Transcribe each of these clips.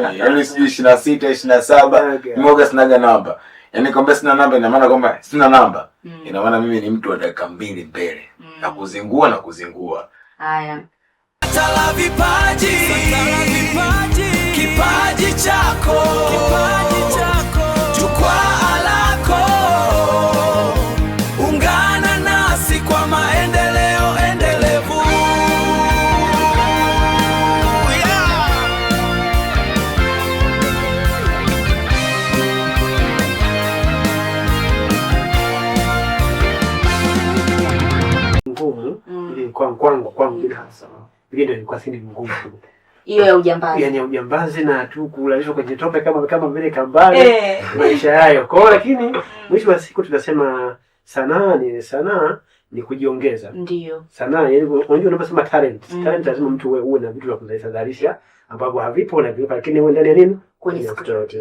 Yaani si 26, 27, mmoja sinaga namba. Yaani kwamba sina namba ina maana kwamba sina namba. Ina maana mimi ni mtu wa dakika 2 mbele. Na kuzingua na kuzingua. Haya. Tala vipaji. Kipaji chako. Jukwaa lako. Ungana nasi kwa maendeleo endelevu. Ngumu ili kwangu bila hasa. Ile ndio ilikuwa sini ngumu. Hiyo ya ujambazi. Yaani ujambazi na tu kulalishwa kwenye tope kama vile kambani. Maisha hayo. Kwa hiyo lakini mwisho wa siku tunasema sanaa ni kujiongeza. Ndio. Sanaa yaani unajua unaposema talent. Talent lazima mtu uwe na vitu vya kuzalisha ambavyo havipo na vipo lakini wewe ndani ya nini? Kwenye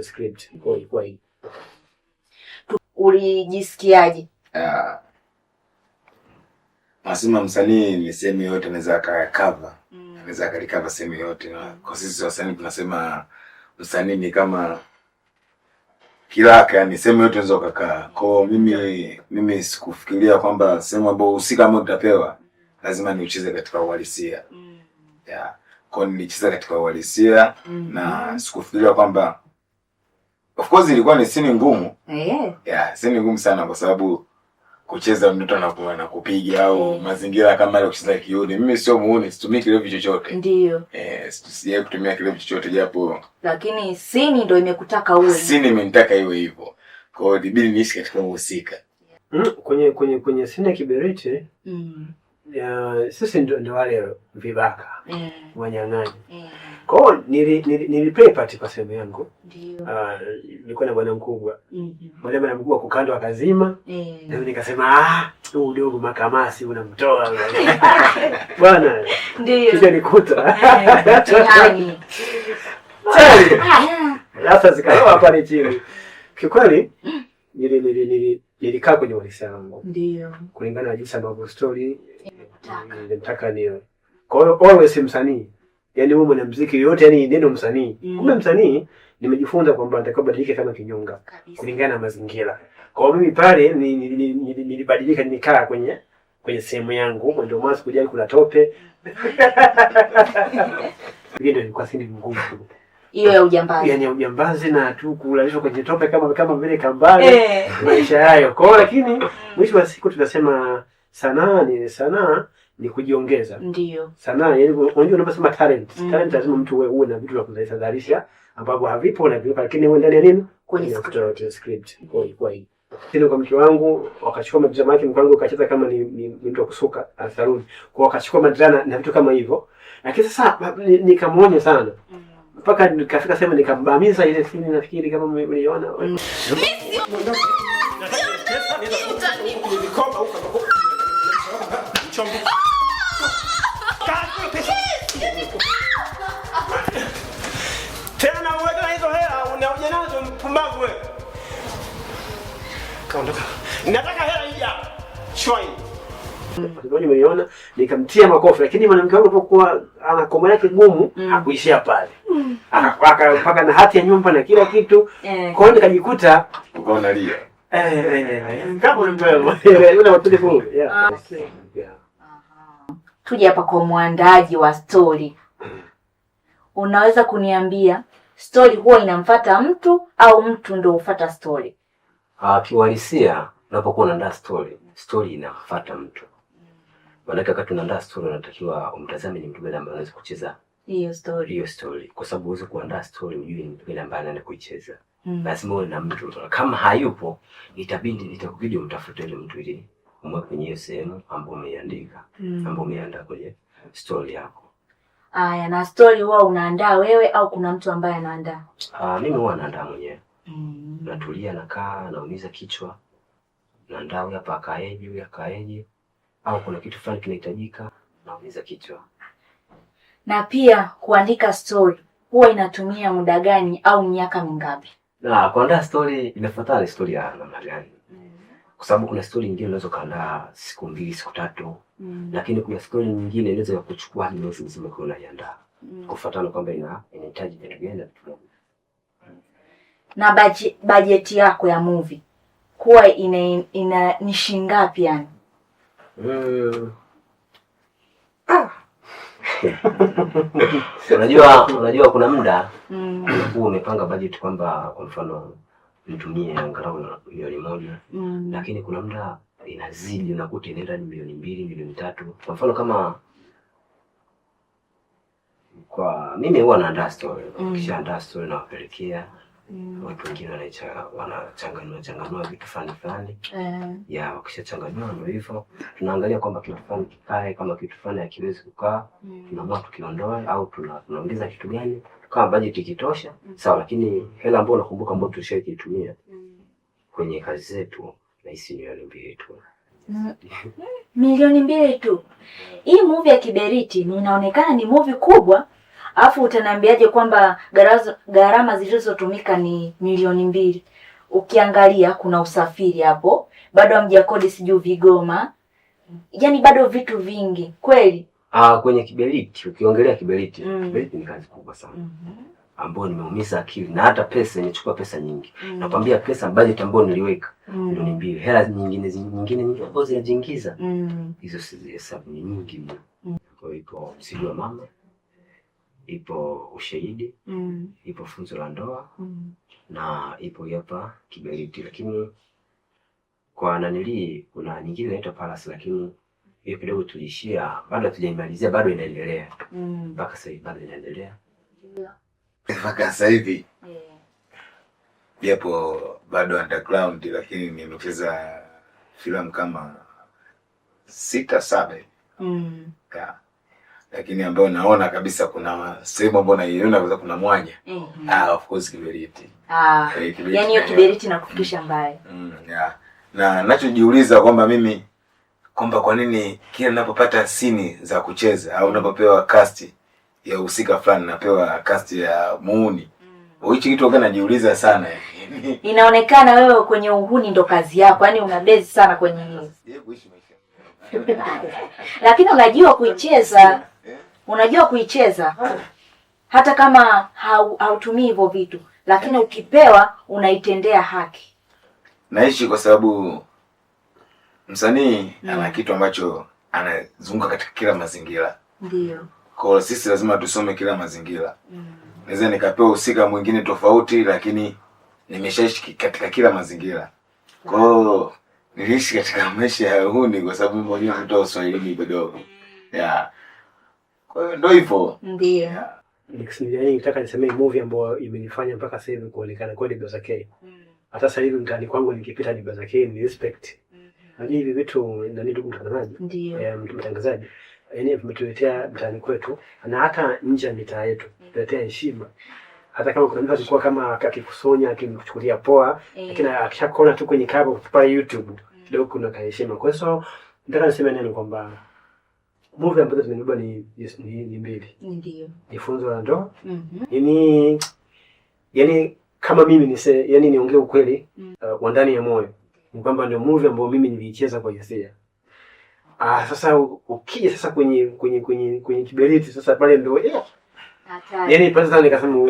script. Kwa hiyo. Ulijisikiaje? Nasema msanii ni sehemu yote anaweza cover. Anaweza cover sehemu yote. Kwa sisi wasanii tunasema msanii ni kama kilaka, yani sehemu yote unaweza kukaa. Kwa mimi sikufikiria kwamba sehemu ambayo husika ambayo utapewa lazima niucheze katika uhalisia. Kwa nilicheza katika uhalisia na sikufikiria kwamba of course ilikuwa ni scene ngumu. Scene ngumu sana kwa sababu kucheza mtoto anakuwa kupiga au mazingira kama ile kucheza kioni. Mimi sio muone, situmii kilevi chochote. Ndio. Sije kutumia kilevi chochote japo. Lakini scene ndio imekutaka uwe. Scene imenitaka iwe hivyo. Kwa hiyo ibidi niishi katika uhusika. Kwenye scene ya Kiberete, sisi ndio wale vibaka. Wanyang'anyi. Kwa hiyo niliplay part kwa sehemu yangu. Ndio. Nilikuwa na bwana mkubwa. Bwana mkubwa kukandwa akazima. Na mimi nikasema huu dogo makamasi unamtoa bwana. Ndio. Kisha nikuta. Tayari. Sasa zikawa pale chini. Kikweli nilikaa kwenye uhalisia wangu. Ndio. Kulingana na jinsi ambavyo story nilimtaka niwe. Kwa hiyo always msanii. Yaani wewe mwanamuziki yote yani neno msanii. Kumbe msanii nimejifunza kwamba natakiwa badilike kama kinyonga kulingana na mazingira. Kwa hiyo mimi pale nilibadilika nikaa kwenye sehemu yangu, ndio maana sikujali kuna tope. Ndio ilikuwa sini ngumu. Hiyo ya ujambazi. Yaani ujambazi na tu kulalishwa kwenye tope kama vile kambani. Maisha hayo. Kwa hiyo lakini mwisho wa siku tunasema sanaa ni kujiongeza. Ndio. Sanaa yaani unajua unaposema talent. Talent lazima mtu uwe na vitu vya kuzalisha ambavyo havipo na vipo lakini wewe ndani ya nini? Kwenye script. Kwa hiyo. Tena kwa mke wangu wakachukua madrama yake, mke wangu akacheza kama ni mtu wa kusuka saluni. Kwa wakachukua madrama na vitu kama hivyo. Lakini sasa nikamuonya sana. Mpaka nikafika sema nikambamiza ile scene nafikiri kama mliona. Tena uweka hizo hela unaoja nazo mpumbavu wewe. Kaondoka. Nataka hela hii hapa. Shwai. Ndio nimeona nikamtia makofi lakini mwanamke wangu alipokuwa anakomaa yake gumu hakuishia pale. Akapaka na hati ya nyumba na kila kitu. Kwa hiyo nikajikuta ukaona lia. Kama una watoto fungu. Tuje hapa kwa muandaji wa story. Unaweza kuniambia story huwa inamfuata mtu au mtu ndio hufuata story? Kiuhalisia unapokuwa unaandaa story inamfuata mtu. Maana wakati unaandaa story unatakiwa umtazame ni mtu gani ambaye anaweza kucheza hiyo story. Kwa sababu uweze kuandaa story ujue ni mtu gani ambaye anaenda kuicheza. Lazima uwe na mtu. Kama hayupo itakubidi umtafute yule mtu ili umweke kwenye hiyo sehemu ambayo umeiandika, ambayo umeandaa kwenye story yako. Aya, na story huwa unaandaa wewe au kuna mtu ambaye anaandaa? Mimi huwa naandaa mwenyewe. Natulia, nakaa, naumiza kichwa. Naandaa huyu hapa akaeje, huyu akaeje. Au kuna kitu fulani kinahitajika, naumiza kichwa. Na pia kuandika story huwa inatumia muda gani au miaka mingapi? Kuandaa story inafuatana na story ya namna gani. Kwa sababu kuna story nyingine unaweza kaandaa siku 2, siku 3. Lakini kuna story nyingine inaweza kuchukua hadi mwezi mzima kwa unaiandaa. kufuatana kwamba inahitaji kitu gani na kitu gani. Na bajeti yako ya movie kuwa ina ni shilingi ngapi yani? Unajua kuna muda unakuwa umepanga budget kwamba kwa mfano nitumie angalau milioni 1, lakini kuna muda inazidi, unakuta inaenda milioni 2, milioni 3. Kwa mfano kama kwa mimi huwa naandaa story, kisha andaa story na wapelekea watu wengine wanachanganua vitu fulani. Ya wakishachanganua ndio hivyo. Tunaangalia kwamba kitu fulani kikae, kama kitu fulani hakiwezi kukaa, tunaamua tukiondoe au tunaongeza kitu gani. Kama budget ikitosha, sawa, lakini hela ambayo nakumbuka ambayo tulishakitumia kwenye kazi zetu na hisi milioni 2 tu. Milioni 2 tu. Hii movie ya Kiberiti inaonekana ni movie kubwa. Alafu utaniambiaje kwamba gharama zilizotumika ni milioni 2? Ukiangalia kuna usafiri hapo, bado hamjakodi sijui vigoma. Yaani bado vitu vingi, kweli? Kwenye Kiberiti, ukiongelea Kiberiti, Kiberiti ni kazi kubwa sana. Ambayo nimeumiza akili na hata pesa imechukua pesa nyingi. Nakwambia pesa budget ambayo niliweka milioni 2. Hela nyingine ambazo zinajiingiza. Hizo si hesabu nyingi mno. Kwa hiyo mzigo wa mama, ipo ushahidi, ipo funzo la ndoa, na ipo hapa Kiberiti. Lakini kwa nanili kuna nyingine inaitwa Palace, lakini hiyo kidogo tulishia, bado hatujaimalizia, bado inaendelea. Mpaka sasa bado inaendelea. Mpaka sasa hivi. Japo bado underground, lakini nimecheza filamu kama 6-7. Lakini ambayo naona kabisa kuna sehemu ambayo naiona kabisa kuna mwanya. Of course Kiberiti. Yaani hiyo Kiberiti nakufikisha mbali. Na ninachojiuliza kwamba mimi kwamba kwa nini kila ninapopata scene za kucheza au ninapopewa cast ya uhusika fulani napewa cast ya muuni. Hichi kitu gani najiuliza sana. Inaonekana wewe kwenye uhuni ndo kazi yako, yani unabezi sana kwenye hiyo. Lakini unajua kuicheza. Unajua kuicheza. Hata kama hautumii hivyo vitu, lakini ukipewa unaitendea haki. Naishi kwa sababu msanii ana kitu ambacho anazunguka katika kila mazingira. Ndio. Kwa sisi lazima tusome kila mazingira. Naweza nikapewa usika mwingine tofauti, lakini nimeshaishi katika kila mazingira. Kwa hiyo niliishi katika maisha ya uhuni kwa sababu mimi mwenyewe mtoto Uswahilini kidogo. Kwa hiyo ndio hivyo. Ndio. Nitaka niseme movie ambayo imenifanya mpaka sasa hivi kuonekana kweli Brother K. Hata sasa hivi mtaani kwangu nikipita ni Brother K ni respect. Najua hivi vitu na ndugu mtangazaji. Ndio. Mtangazaji. Yaani vimetuletea mtaani kwetu na hata nje ya mitaa yetu. Tuletea heshima. Hata kama kuna mtu alikuwa kama akikusonya akimchukulia poa, lakini akishakuona tu kwenye kabo pale YouTube kidogo kuna heshima. Kwa hiyo nataka niseme neno kwamba movie ambazo tumebeba ni 2. Ndio. Ni funzo la ndoa. Yani kama mimi yani niongee ukweli wa ndani ya moyo. Ni kwamba ndio movie ambayo mimi niliicheza kwa hisia. Sasa ukija sasa kwenye Kiberiti sasa pale ndio yani pesa nikasema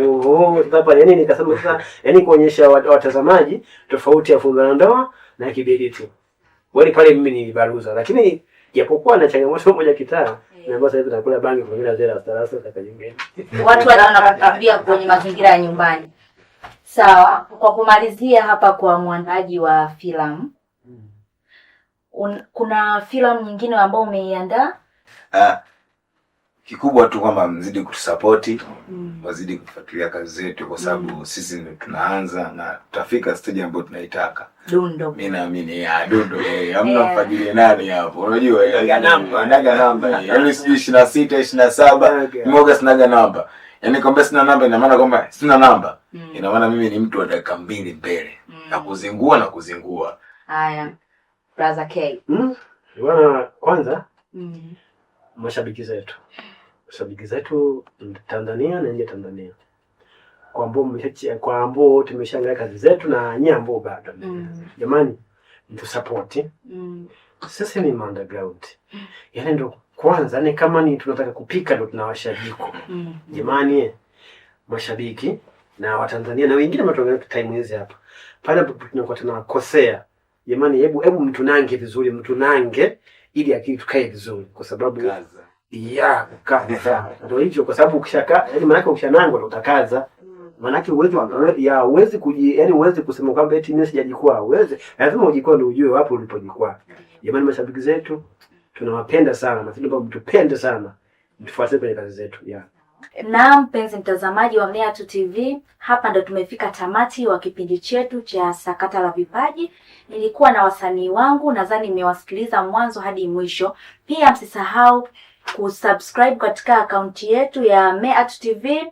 hapa yani nikasema sasa yani kuonyesha watazamaji tofauti ya funzo la ndoa na Kiberiti. Wale pale mimi nilibaruza, lakini japokuwa na changamoto moja kitaa na sasa hivi nakula bangi kwa bila zera darasa takajengeni. Watu wanakuambia kwenye mazingira ya nyumbani. Sawa, kwa kumalizia hapa kwa mwandaji wa filamu. Kuna filamu nyingine ambayo umeiandaa? Kikubwa tu kwamba mzidi kutusapoti, wazidi kufuatilia kazi zetu kwa sababu sisi ndio tunaanza na tutafika stage ambayo tunaitaka. Dundo. Mimi naamini Dundo hamna mfadhili nani hapo. Unajua naga namba. Yaani sijui 26, 27, mmoja sinaga namba. Yaani kwamba sina namba ina maana kwamba sina namba. Ina maana mimi ni mtu wa dakika 2 mbele. Na kuzingua. Haya. Brother K. Bwana kwanza mashabiki zetu Tanzania na nje Tanzania. Kwa ambao tumeshangaa kazi zetu na nyinyi ambao bado. Jamani mtu support. Sisi ni underground. Yaani ndio kwanza ni kama ni tunataka kupika ndo tunawasha jiko. Jamani mashabiki na Watanzania na wengine mtongea time hizi hapa. Pale tunakuwa tunakosea. Jamani hebu mtunange vizuri, mtunange ili akili tukae vizuri kwa sababu kaza. Ndio hicho kwa sababu ukishaka yani maana ukishanangwa ndo utakaza. Maana uwezi uwezi kusema kwamba eti mimi sijajikwaa. Uweze lazima ujikwaa ndio ujue wapi ulipojikwaa. Jamani mashabiki zetu tunawapenda sana na tunaomba mtupende sana. Mtufuate kwenye kazi zetu. Na mpenzi mtazamaji wa Meatu TV, hapa ndo tumefika tamati wa kipindi chetu cha Sakata la Vipaji. Nilikuwa na wasanii wangu, nadhani nimewasikiliza mwanzo hadi mwisho. Pia msisahau kusubscribe katika akaunti yetu ya Meatu TV,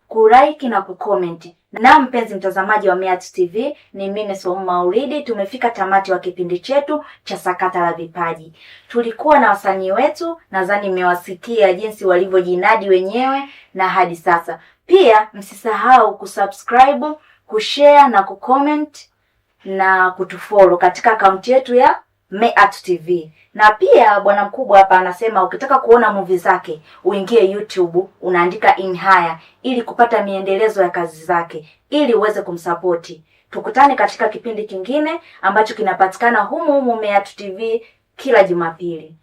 kulike na kucomment. Na mpenzi mtazamaji wa Meatu TV, ni mimi Saumu Maulidi. Tumefika tamati wa kipindi chetu cha Sakata la Vipaji. Tulikuwa na wasanii wetu, nadhani mmewasikia jinsi walivyojinadi wenyewe na hadi sasa. Pia msisahau kusubscribe, kushare na kucomment na kutufollow katika akaunti yetu ya Meatu TV. Na pia bwana mkubwa hapa anasema ukitaka kuona movie zake uingie YouTube, unaandika Inhaya ili kupata miendelezo ya kazi zake ili uweze kumsapoti. Tukutane katika kipindi kingine ambacho kinapatikana humu Meatu TV kila Jumapili.